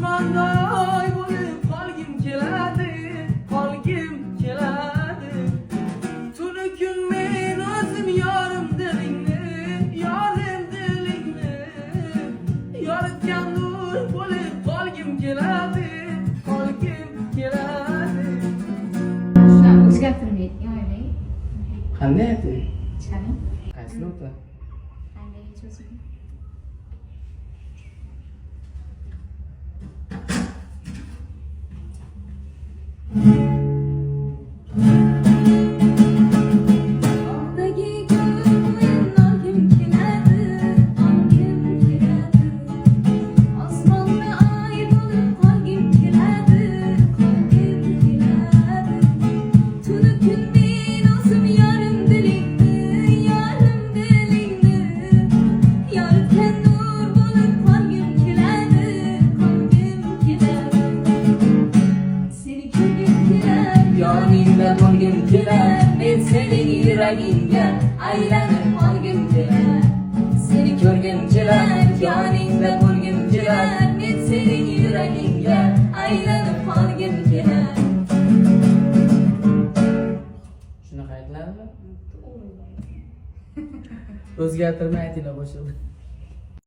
osmonday bo'lib qolgim keladi, qolgim keladi. Tuni kun men o'zim yorim dilingni, yorim dilingni. Yoritgan nur bo'lib qolgim keladi, qolgim keladi. Shuna o'zgartirmaydi, yo'q. Qanday aytay? Chiqaring. Qaysi nota? Qanday cho'zing. Yoningda bo'lgim kelar, men sening yuragingga aylanib qolgim kelar. Seni ko'rgim kelar, yoningda bo'lgim kelar, men sening yuragingga aylanib qolgim kelar. Shunaqa aytiladimi? O'zgartirmay aytinglar boshqa.